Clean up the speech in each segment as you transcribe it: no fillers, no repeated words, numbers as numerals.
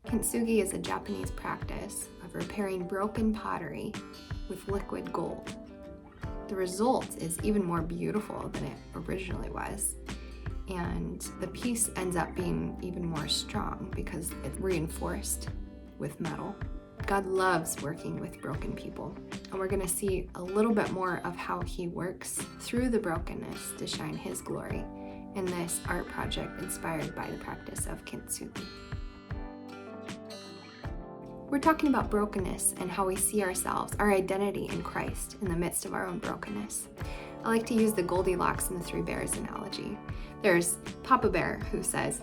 Kintsugi is a Japanese practice of repairing broken pottery with liquid gold. The result is even more beautiful than it originally was, and the piece ends up being even more strong because it's reinforced with metal. God loves working with broken people, and we're going to see a little bit more of how he works through the brokenness to shine his glory in this art project inspired by the practice of Kintsugi. We're talking about brokenness and how we see ourselves, our identity in Christ in the midst of our own brokenness. I like to use the Goldilocks and the Three Bears analogy. There's Papa Bear who says,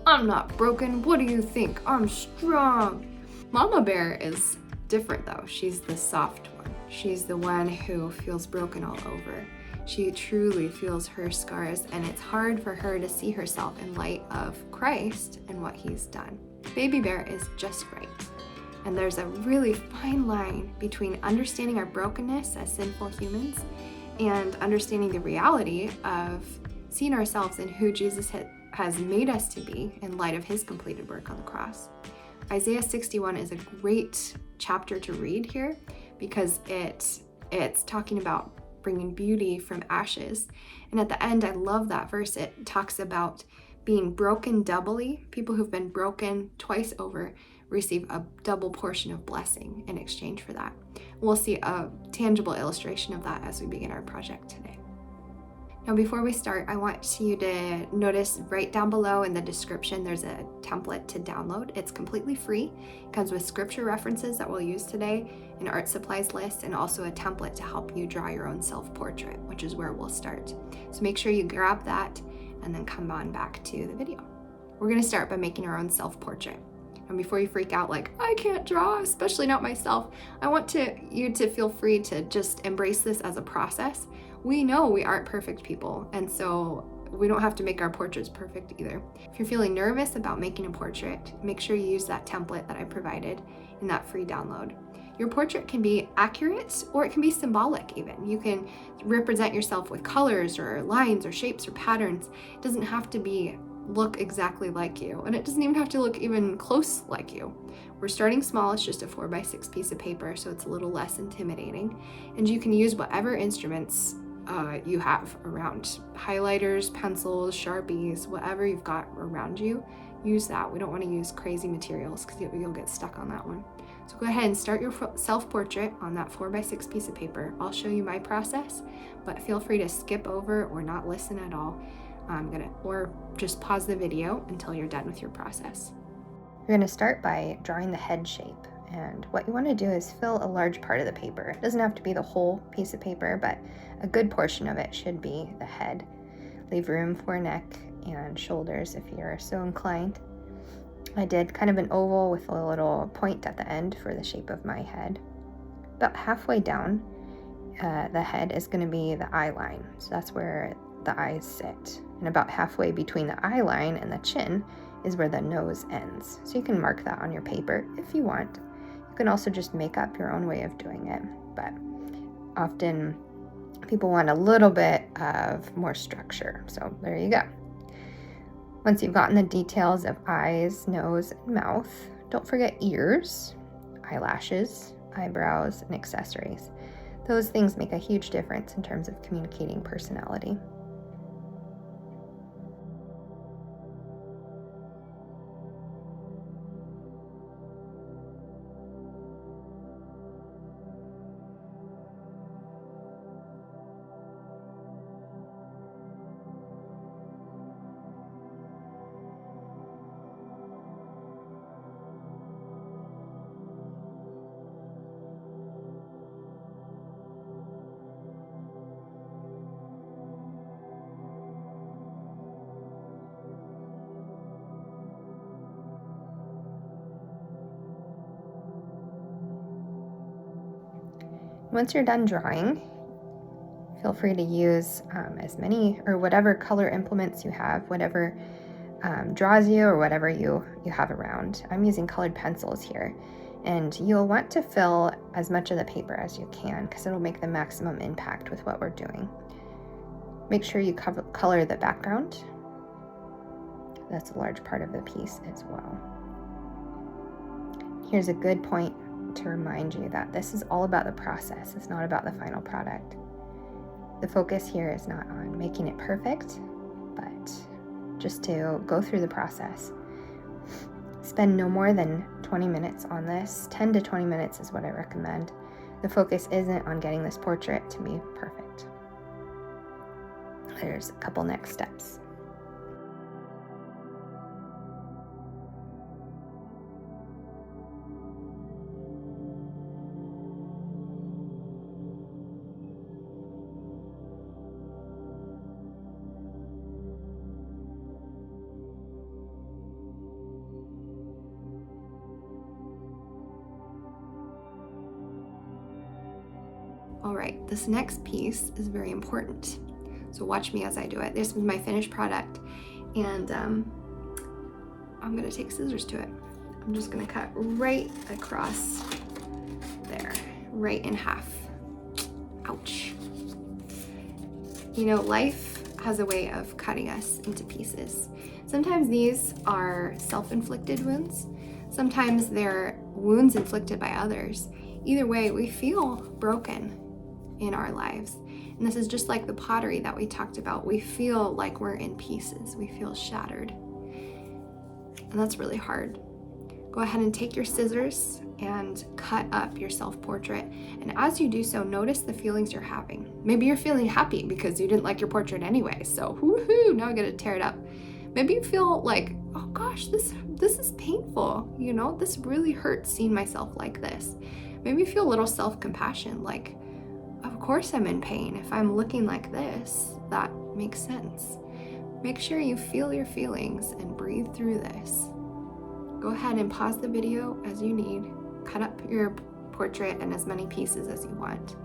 "I'm not broken, what do you think? I'm strong." Mama Bear is different though. She's the soft one. She's the one who feels broken all over. She truly feels her scars, and it's hard for her to see herself in light of Christ and what he's done. Baby Bear is just right. And there's a really fine line between understanding our brokenness as sinful humans and understanding the reality of seeing ourselves in who Jesus has made us to be in light of his completed work on the cross. Isaiah 61 is a great chapter to read here because it's talking about bringing beauty from ashes. And at the end, I love that verse. It talks about being broken doubly. People who've been broken twice over receive a double portion of blessing in exchange for that. We'll see a tangible illustration of that as we begin our project today. Now, before we start, I want you to notice right down below in the description, there's a template to download. It's completely free. It comes with scripture references that we'll use today, an art supplies list, and also a template to help you draw your own self-portrait, which is where we'll start. So make sure you grab that and then come on back to the video. We're gonna start by making our own self-portrait. And before you freak out like, I can't draw, especially not myself, I want you to feel free to just embrace this as a process. We know we aren't perfect people, and so we don't have to make our portraits perfect either. If you're feeling nervous about making a portrait, make sure you use that template that I provided in that free download. Your portrait can be accurate or it can be symbolic even. You can represent yourself with colors or lines or shapes or patterns. It doesn't have to look exactly like you, and it doesn't even have to look even close like you. We're starting small. It's just a 4x6 piece of paper, so it's a little less intimidating, and you can use whatever instruments you have around. Highlighters, pencils, Sharpies, whatever you've got around you, use that. We don't want to use crazy materials because you'll get stuck on that one. So go ahead and start your self-portrait on that 4x6 piece of paper. I'll show you my process, but feel free to skip over or not listen at all. Or just pause the video until you're done with your process. You're gonna start by drawing the head shape, and what you wanna do is fill a large part of the paper. It doesn't have to be the whole piece of paper, but a good portion of it should be the head. Leave room for neck and shoulders if you're so inclined. I did kind of an oval with a little point at the end for the shape of my head. About halfway down, the head is gonna be the eye line, so that's where the eyes sit. And about halfway between the eye line and the chin is where the nose ends. So you can mark that on your paper if you want. You can also just make up your own way of doing it, but often people want a little bit of more structure. So there you go. Once you've gotten the details of eyes, nose, and mouth, don't forget ears, eyelashes, eyebrows, and accessories. Those things make a huge difference in terms of communicating personality. Once you're done drawing, feel free to use as many or whatever color implements you have, whatever draws you or whatever you have around. I'm using colored pencils here, and you'll want to fill as much of the paper as you can because it'll make the maximum impact with what we're doing. Make sure you color the background. That's a large part of the piece as well. here's a good point to remind you that this is all about the process. It's not about the final product. The focus here is not on making it perfect, but just to go through the process. Spend no more than 20 minutes on this. 10 to 20 minutes is what I recommend. The focus isn't on getting this portrait to be perfect. There's a couple next steps. All right, this next piece is very important. So watch me as I do it. This is my finished product, and I'm gonna take scissors to it. I'm just gonna cut right across there, right in half. Ouch. You know, life has a way of cutting us into pieces. Sometimes these are self-inflicted wounds. Sometimes they're wounds inflicted by others. Either way, we feel broken in our lives. And this is just like the pottery that we talked about. We feel like we're in pieces. We feel shattered. And that's really hard. Go ahead and take your scissors and cut up your self-portrait. And as you do so, notice the feelings you're having. Maybe you're feeling happy because you didn't like your portrait anyway. So woohoo, now I gotta tear it up. Maybe you feel like, oh gosh, this is painful. You know, this really hurts seeing myself like this. Maybe you feel a little self-compassion, like, of course I'm in pain. If I'm looking like this, that makes sense. Make sure you feel your feelings and breathe through this. Go ahead and pause the video as you need. Cut up your portrait in as many pieces as you want.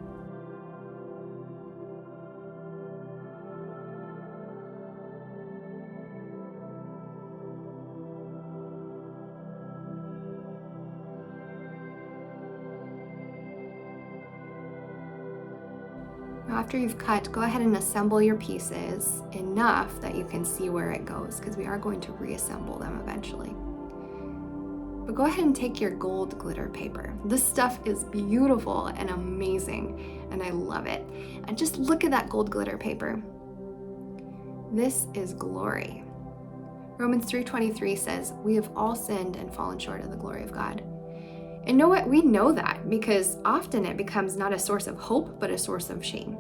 After you've cut, go ahead and assemble your pieces enough that you can see where it goes, because we are going to reassemble them eventually. But go ahead and take your gold glitter paper. This stuff is beautiful and amazing, and I love it. And just look at that gold glitter paper. This is glory. Romans 3:23 says, "We have all sinned and fallen short of the glory of God." And know what? We know that because often it becomes not a source of hope, but a source of shame.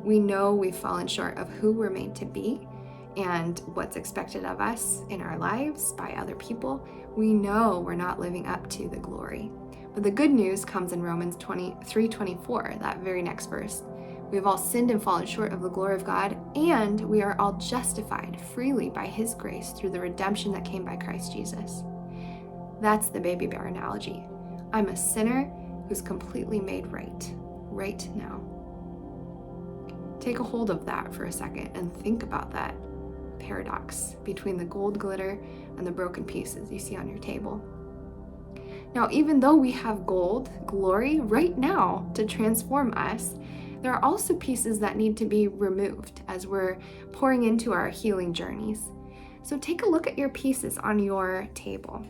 We know we've fallen short of who we're made to be and what's expected of us in our lives by other people. We know we're not living up to the glory. But the good news comes in Romans 3:24, that very next verse. We have all sinned and fallen short of the glory of God, and we are all justified freely by His grace through the redemption that came by Christ Jesus. That's the baby bear analogy. I'm a sinner who's completely made right now. Take a hold of that for a second and think about that paradox between the gold glitter and the broken pieces you see on your table. Now, even though we have gold, glory right now to transform us, there are also pieces that need to be removed as we're pouring into our healing journeys. So take a look at your pieces on your table.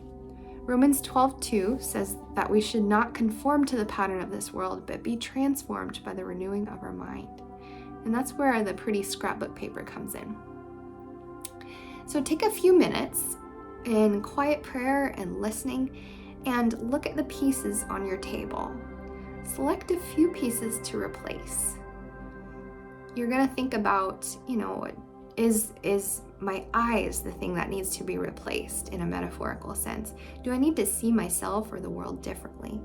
Romans 12:2 says that we should not conform to the pattern of this world, but be transformed by the renewing of our mind. And that's where the pretty scrapbook paper comes in. So take a few minutes in quiet prayer and listening and look at the pieces on your table. Select a few pieces to replace. You're gonna think about, is my eyes the thing that needs to be replaced in a metaphorical sense? Do I need to see myself or the world differently?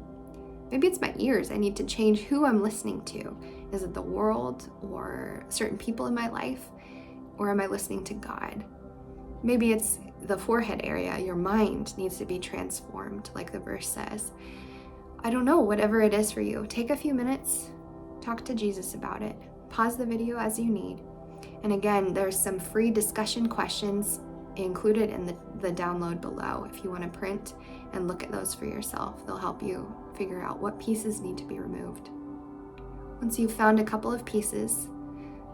Maybe it's my ears. I need to change who I'm listening to. Is it the world or certain people in my life? Or am I listening to God? Maybe it's the forehead area. Your mind needs to be transformed, like the verse says. I don't know, whatever it is for you. Take a few minutes, talk to Jesus about it. Pause the video as you need. And again, there's some free discussion questions included in the download below if you want to print and look at those for yourself. They'll help you figure out what pieces need to be removed. Once you've found a couple of pieces,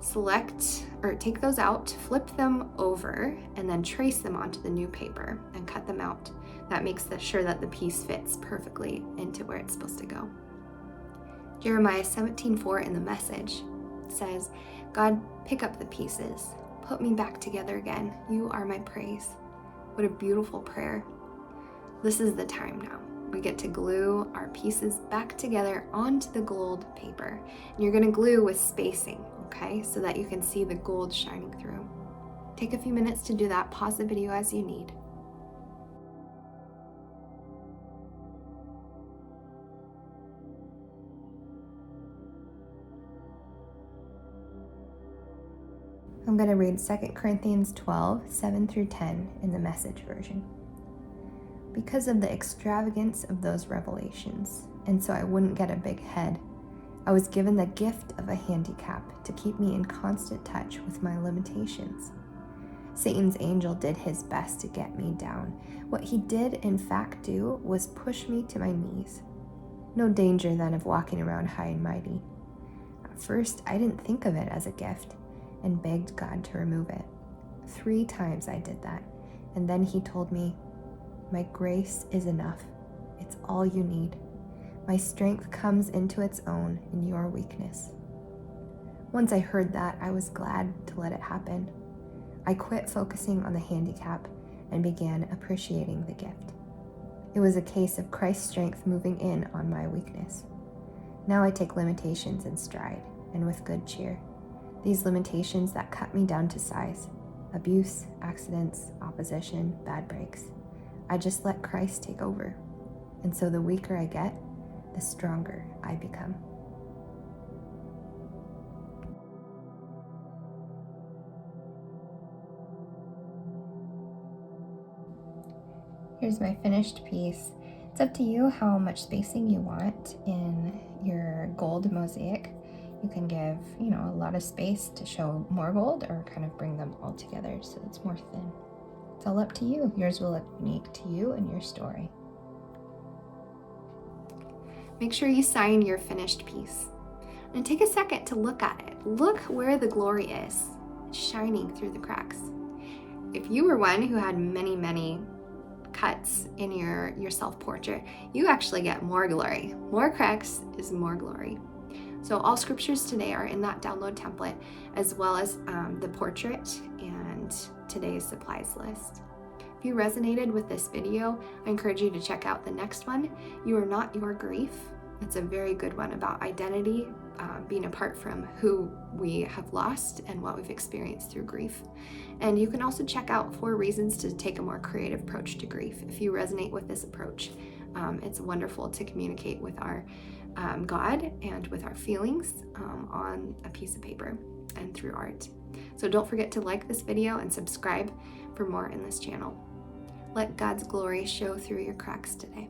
Select or take those out, flip them over, and then trace them onto the new paper and cut them out. That makes sure that the piece fits perfectly into where it's supposed to go. Jeremiah 17:4 in the Message says, God, pick up the pieces. Put me back together again. You are my praise. What a beautiful prayer. This is the time now. We get to glue our pieces back together onto the gold paper. And you're going to glue with spacing, okay? So that you can see the gold shining through. Take a few minutes to do that. Pause the video as you need. I'm going to read 2 Corinthians 12:7-10 in the Message version. Because of the extravagance of those revelations, and so I wouldn't get a big head, I was given the gift of a handicap to keep me in constant touch with my limitations. Satan's angel did his best to get me down. What he did in fact do was push me to my knees. No danger then of walking around high and mighty. At first, I didn't think of it as a gift and begged God to remove it. 3 times I did that, and then he told me, my grace is enough. It's all you need. My strength comes into its own in your weakness. Once I heard that, I was glad to let it happen. I quit focusing on the handicap and began appreciating the gift. It was a case of Christ's strength moving in on my weakness. Now I take limitations in stride and with good cheer. These limitations that cut me down to size, abuse, accidents, opposition, bad breaks. I just let Christ take over. And so the weaker I get, the stronger I become. Here's my finished piece. It's up to you how much spacing you want in your gold mosaic. You can give, a lot of space to show more gold or kind of bring them all together so it's more thin. It's all up to you. Yours will look unique to you and your story. Make sure you sign your finished piece. And take a second to look at it. Look where the glory is. It's shining through the cracks. If you were one who had many, many cuts in your self-portrait, you actually get more glory. More cracks is more glory. So all scriptures today are in that download template, as well as the portrait and today's supplies list. If you resonated with this video, I encourage you to check out the next one, You Are Not Your Grief. It's a very good one about identity, being apart from who we have lost and what we've experienced through grief. And you can also check out 4 reasons to take a more creative approach to grief. If you resonate with this approach, it's wonderful to communicate with our God and with our feelings on a piece of paper and through art. So don't forget to like this video and subscribe for more in this channel. Let God's glory show through your cracks today.